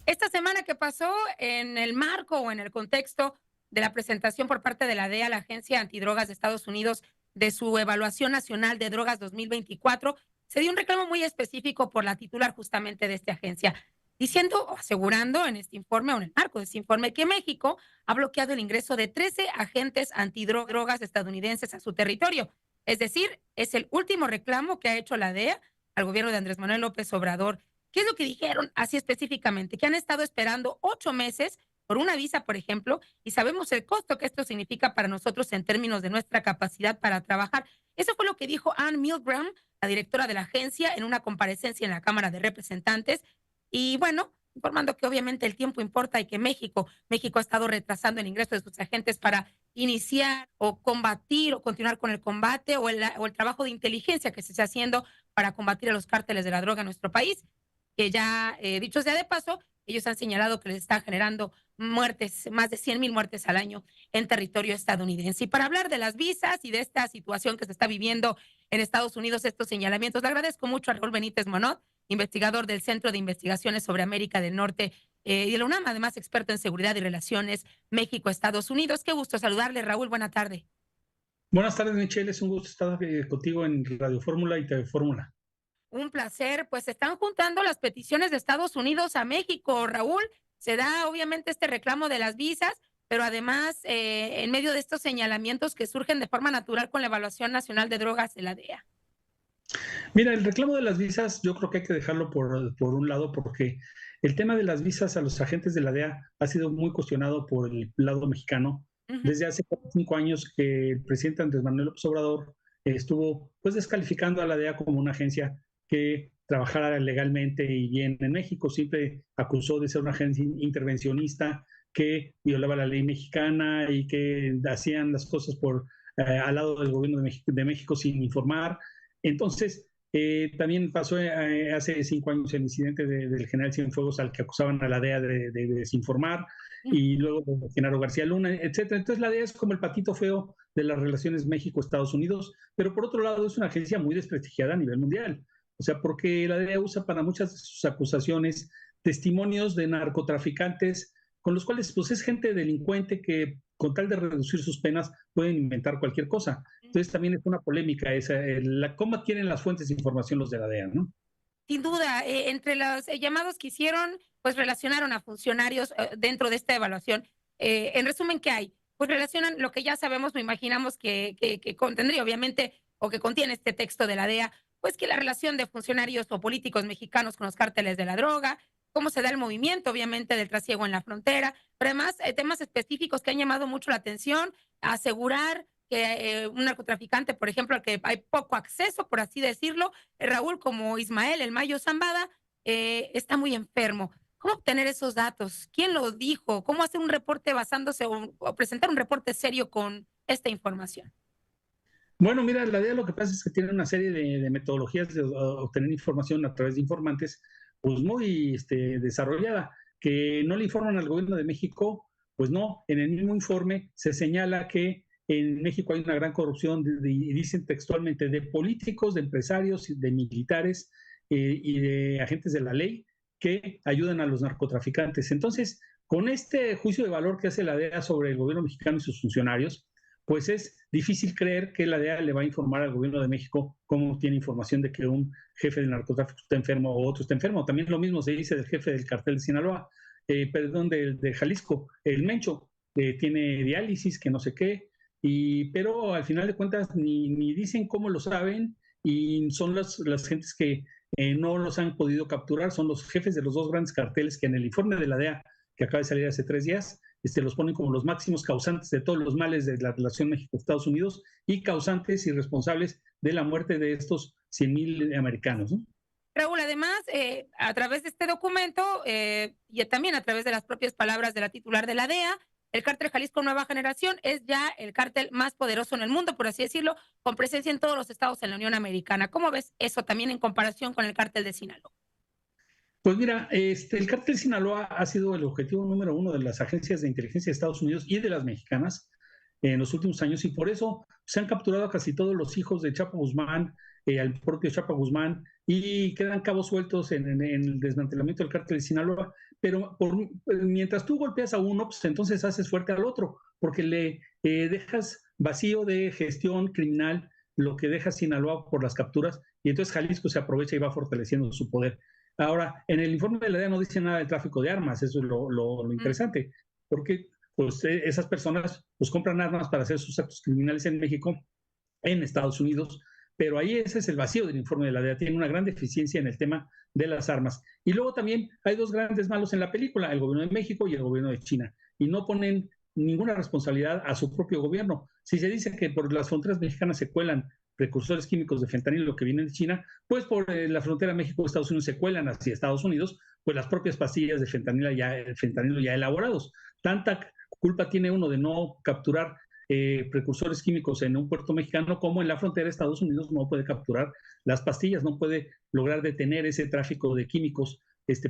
Esta semana que pasó, en el marco o en el contexto de la presentación por parte de la DEA, la Agencia Antidrogas de Estados Unidos, de su Evaluación Nacional de Drogas 2024, se dio un reclamo muy específico por la titular justamente de esta agencia, diciendo o asegurando en este informe o en el marco de este informe que México ha bloqueado el ingreso de 13 agentes antidrogas estadounidenses a su territorio. Es decir, es el último reclamo que ha hecho la DEA al gobierno de Andrés Manuel López Obrador. ¿Qué es lo que dijeron así específicamente? Que han estado esperando 8 meses por una visa, por ejemplo, y sabemos el costo que esto significa para nosotros en términos de nuestra capacidad para trabajar. Eso fue lo que dijo Ann Milgram, la directora de la agencia, en una comparecencia en la Cámara de Representantes. Y bueno, informando que obviamente el tiempo importa y que México ha estado retrasando el ingreso de sus agentes para iniciar o combatir o continuar con el combate o el trabajo de inteligencia que se está haciendo para combatir a los cárteles de la droga en nuestro país, que ya, dicho sea de paso, ellos han señalado que les está generando muertes, más de 100,000 muertes al año en territorio estadounidense. Y para hablar de las visas y de esta situación que se está viviendo en Estados Unidos, estos señalamientos, le agradezco mucho a Raúl Benítez Monod, investigador del Centro de Investigaciones sobre América del Norte y de la UNAM, además experto en seguridad y relaciones México-Estados Unidos. Qué gusto saludarle, Raúl. Buena tarde. Buenas tardes, Michelle. Es un gusto estar contigo en Radio Fórmula y TV Fórmula. Un placer. Pues se están juntando las peticiones de Estados Unidos a México, Raúl. Se da obviamente este reclamo de las visas, pero además en medio de estos señalamientos que surgen de forma natural con la Evaluación Nacional de Drogas de la DEA. Mira, el reclamo de las visas yo creo que hay que dejarlo por un lado porque el tema de las visas a los agentes de la DEA ha sido muy cuestionado por el lado mexicano. Ujú. Desde hace 5 años que el presidente Andrés Manuel López Obrador estuvo pues descalificando a la DEA como una agencia que trabajara legalmente y bien en México. Siempre acusó de ser una agencia intervencionista que violaba la ley mexicana y que hacían las cosas al lado del gobierno de México sin informar. Entonces, también pasó hace 5 años el incidente del general Cienfuegos al que acusaban a la DEA de desinformar, y luego de Genaro García Luna, etcétera. Entonces la DEA es como el patito feo de las relaciones México-Estados Unidos, pero por otro lado es una agencia muy desprestigiada a nivel mundial. O sea, porque la DEA usa para muchas de sus acusaciones testimonios de narcotraficantes con los cuales pues es gente delincuente que con tal de reducir sus penas pueden inventar cualquier cosa. Entonces también es una polémica esa, cómo adquieren las fuentes de información los de la DEA, ¿no? Sin duda, entre los llamados que hicieron, pues relacionaron a funcionarios dentro de esta evaluación. En resumen, ¿qué hay? Pues relacionan lo que ya sabemos, me imaginamos que contendría, obviamente, o que contiene este texto de la DEA, pues que la relación de funcionarios o políticos mexicanos con los cárteles de la droga, cómo se da el movimiento, obviamente, del trasiego en la frontera, pero además temas específicos que han llamado mucho la atención, asegurar que un narcotraficante, por ejemplo, al que hay poco acceso, por así decirlo, Raúl, como Ismael, el Mayo Zambada, está muy enfermo. ¿Cómo obtener esos datos? ¿Quién lo dijo? ¿Cómo hacer un reporte basándose o presentar un reporte serio con esta información? Bueno, mira, la DEA lo que pasa es que tiene una serie de metodologías de obtener información a través de informantes, pues muy desarrollada, que no le informan al gobierno de México. Pues no, en el mismo informe se señala que en México hay una gran corrupción, y dicen textualmente, de políticos, de empresarios, de militares y de agentes de la ley que ayudan a los narcotraficantes. Entonces, con este juicio de valor que hace la DEA sobre el gobierno mexicano y sus funcionarios, pues es difícil creer que la DEA le va a informar al gobierno de México cómo tiene información de que un jefe del narcotráfico está enfermo o otro está enfermo. También lo mismo se dice del jefe del cartel de Sinaloa, de Jalisco, el Mencho, tiene diálisis, que no sé qué, pero al final de cuentas ni dicen cómo lo saben, y son las gentes que no los han podido capturar, son los jefes de los dos grandes carteles que en el informe de la DEA que acaba de salir hace 3 días, los ponen como los máximos causantes de todos los males de la relación México-Estados Unidos y causantes y responsables de la muerte de estos 100,000 americanos, ¿no? Raúl, además, a través de este documento y también a través de las propias palabras de la titular de la DEA, el cártel Jalisco Nueva Generación es ya el cártel más poderoso en el mundo, por así decirlo, con presencia en todos los estados en la Unión Americana. ¿Cómo ves eso también en comparación con el cártel de Sinaloa? Pues mira, el cártel Sinaloa ha sido el objetivo número uno de las agencias de inteligencia de Estados Unidos y de las mexicanas en los últimos años, y por eso se han capturado a casi todos los hijos de Chapo Guzmán, al propio Chapo Guzmán, y quedan cabos sueltos en el desmantelamiento del cártel de Sinaloa, pero mientras tú golpeas a uno, pues entonces haces fuerte al otro, porque le dejas vacío de gestión criminal lo que deja Sinaloa por las capturas, y entonces Jalisco se aprovecha y va fortaleciendo su poder. Ahora, en el informe de la DEA no dice nada del tráfico de armas, eso es lo interesante, porque pues esas personas pues compran armas para hacer sus actos criminales en México, en Estados Unidos, pero ahí ese es el vacío del informe de la DEA, tiene una gran deficiencia en el tema de las armas. Y luego también hay dos grandes malos en la película, el gobierno de México y el gobierno de China, y no ponen ninguna responsabilidad a su propio gobierno. Si se dice que por las fronteras mexicanas se cuelan precursores químicos de fentanilo que vienen de China, pues por la frontera México-Estados Unidos se cuelan hacia Estados Unidos, pues las propias pastillas de fentanilo ya elaborados. Tanta culpa tiene uno de no capturar precursores químicos en un puerto mexicano, como en la frontera de Estados Unidos no puede capturar las pastillas, no puede lograr detener ese tráfico de químicos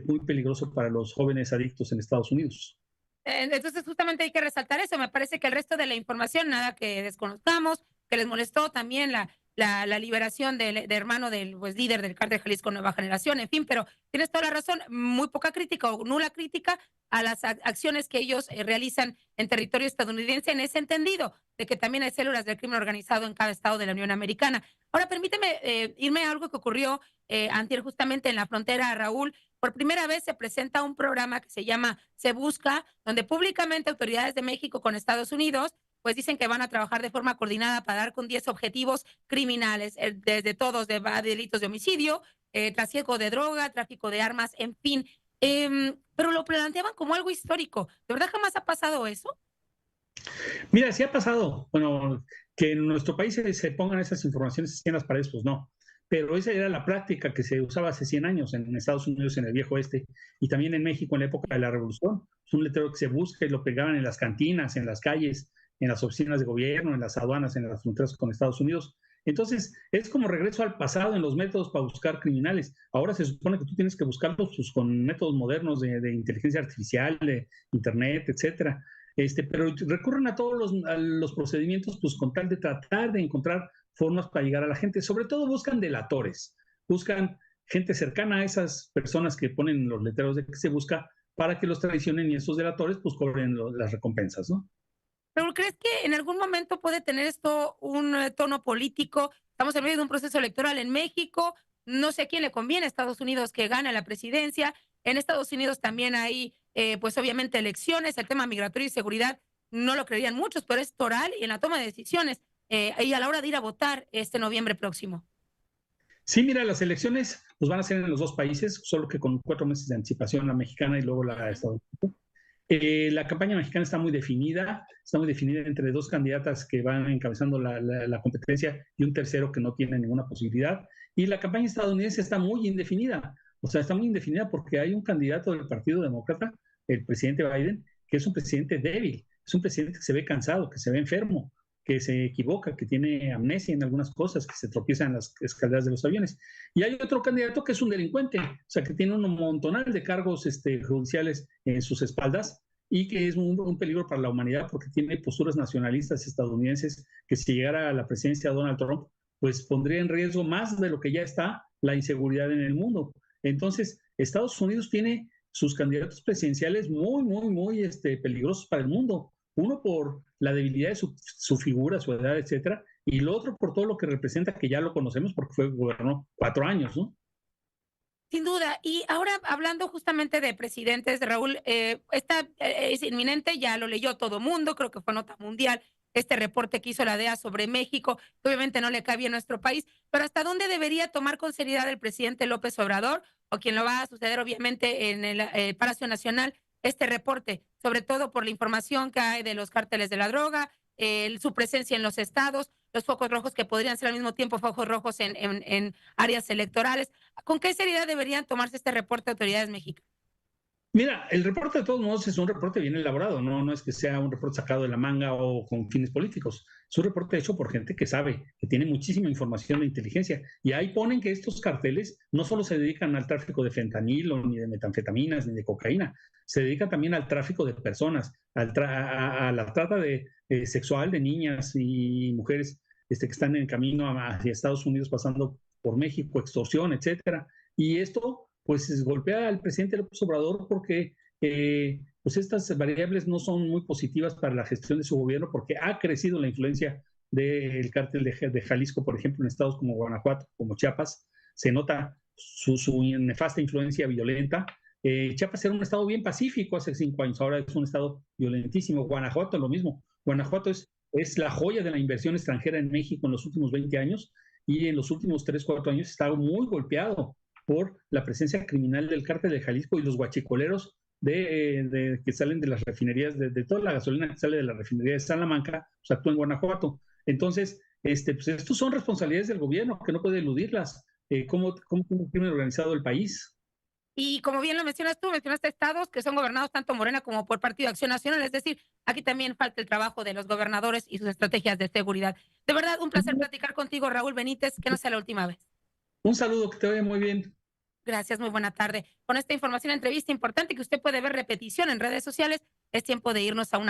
muy peligroso para los jóvenes adictos en Estados Unidos. Entonces, justamente hay que resaltar eso. Me parece que el resto de la información, nada que desconozcamos, que les molestó también la liberación de hermano del pues, líder del cártel Jalisco Nueva Generación, en fin, pero tienes toda la razón, muy poca crítica o nula crítica a las acciones que ellos realizan en territorio estadounidense en ese entendido, de que también hay células del crimen organizado en cada estado de la Unión Americana. Ahora, permíteme irme a algo que ocurrió antier justamente en la frontera, Raúl. Por primera vez se presenta un programa que se llama Se Busca, donde públicamente autoridades de México con Estados Unidos pues dicen que van a trabajar de forma coordinada para dar con 10 objetivos criminales, desde todos de delitos de homicidio, trasiego de droga, tráfico de armas, en fin. Pero lo planteaban como algo histórico. ¿De verdad jamás ha pasado eso? Mira, sí ha pasado, bueno, que en nuestro país se pongan esas informaciones en las paredes, pues no. Pero esa era la práctica que se usaba hace 100 años en Estados Unidos, en el viejo oeste, y también en México en la época de la Revolución. Es un letrero que se busca y lo pegaban en las cantinas, en las calles, en las oficinas de gobierno, en las aduanas, en las fronteras con Estados Unidos. Entonces, es como regreso al pasado en los métodos para buscar criminales. Ahora se supone que tú tienes que buscarlos pues, con métodos modernos de inteligencia artificial, de internet, etcétera. Pero recurren a todos los procedimientos pues con tal de tratar de encontrar formas para llegar a la gente. Sobre todo buscan delatores, buscan gente cercana a esas personas que ponen los letreros de que se busca para que los traicionen y esos delatores pues cobren las recompensas, ¿no? ¿Pero crees que en algún momento puede tener esto un tono político? Estamos en medio de un proceso electoral en México. No sé a quién le conviene a Estados Unidos que gane la presidencia. En Estados Unidos también hay, pues obviamente, elecciones. El tema migratorio y seguridad no lo creerían muchos, pero es toral y en la toma de decisiones y a la hora de ir a votar este noviembre próximo. Sí, mira, las elecciones pues van a ser en los dos países, solo que con 4 meses de anticipación, la mexicana y luego la estadounidense. La campaña mexicana está muy definida entre dos candidatas que van encabezando la competencia y un tercero que no tiene ninguna posibilidad. Y la campaña estadounidense está muy indefinida, o sea, está muy indefinida porque hay un candidato del Partido Demócrata, el presidente Biden, que es un presidente débil, es un presidente que se ve cansado, que se ve enfermo, que se equivoca, que tiene amnesia en algunas cosas, que se tropieza en las escaleras de los aviones. Y hay otro candidato que es un delincuente, o sea, que tiene un montonal de cargos judiciales en sus espaldas y que es un peligro para la humanidad porque tiene posturas nacionalistas estadounidenses que si llegara a la presidencia de Donald Trump, pues pondría en riesgo más de lo que ya está la inseguridad en el mundo. Entonces, Estados Unidos tiene sus candidatos presidenciales muy peligrosos para el mundo. Uno por la debilidad de su figura, su edad, etcétera, y lo otro por todo lo que representa, que ya lo conocemos porque gobernó 4 años, ¿no? Sin duda. Y ahora hablando justamente de presidentes, Raúl, esta es inminente, ya lo leyó todo mundo, creo que fue nota mundial, este reporte que hizo la DEA sobre México, que obviamente no le cabía a nuestro país, pero ¿hasta dónde debería tomar con seriedad el presidente López Obrador, o quien lo va a suceder obviamente en el Palacio Nacional, este reporte, sobre todo por la información que hay de los cárteles de la droga, su presencia en los estados, los focos rojos que podrían ser al mismo tiempo focos rojos en áreas electorales? ¿Con qué seriedad deberían tomarse este reporte de autoridades mexicanas? Mira, el reporte de todos modos es un reporte bien elaborado, no es que sea un reporte sacado de la manga o con fines políticos. Es un reporte hecho por gente que sabe, que tiene muchísima información de inteligencia. Y ahí ponen que estos carteles no solo se dedican al tráfico de fentanilo, ni de metanfetaminas, ni de cocaína, se dedican también al tráfico de personas, a la trata sexual de niñas y mujeres que están en camino hacia Estados Unidos pasando por México, extorsión, etcétera. Y esto, pues, golpea al presidente López Obrador porque pues estas variables no son muy positivas para la gestión de su gobierno porque ha crecido la influencia del cártel de Jalisco, por ejemplo, en estados como Guanajuato, como Chiapas, se nota su nefasta influencia violenta. Chiapas era un estado bien pacífico hace 5 años, ahora es un estado violentísimo. Guanajuato lo mismo. Guanajuato es la joya de la inversión extranjera en México en los últimos 20 años y en los últimos 3, 4 años está muy golpeado por la presencia criminal del cártel de Jalisco y los guachicoleros que salen de las refinerías, de toda la gasolina que sale de la refinería de Salamanca, pues actúa en Guanajuato. Entonces, pues estos son responsabilidades del gobierno que no puede eludirlas. ¿Cómo tiene el crimen organizado el país? Y como bien lo mencionas tú, mencionaste estados que son gobernados tanto Morena como por Partido de Acción Nacional, es decir, aquí también falta el trabajo de los gobernadores y sus estrategias de seguridad. De verdad, un placer platicar contigo, Raúl Benítez, que no sea la última vez. Un saludo, que te vaya muy bien. Gracias, muy buena tarde. Con esta información, entrevista importante que usted puede ver repetición en redes sociales, es tiempo de irnos a una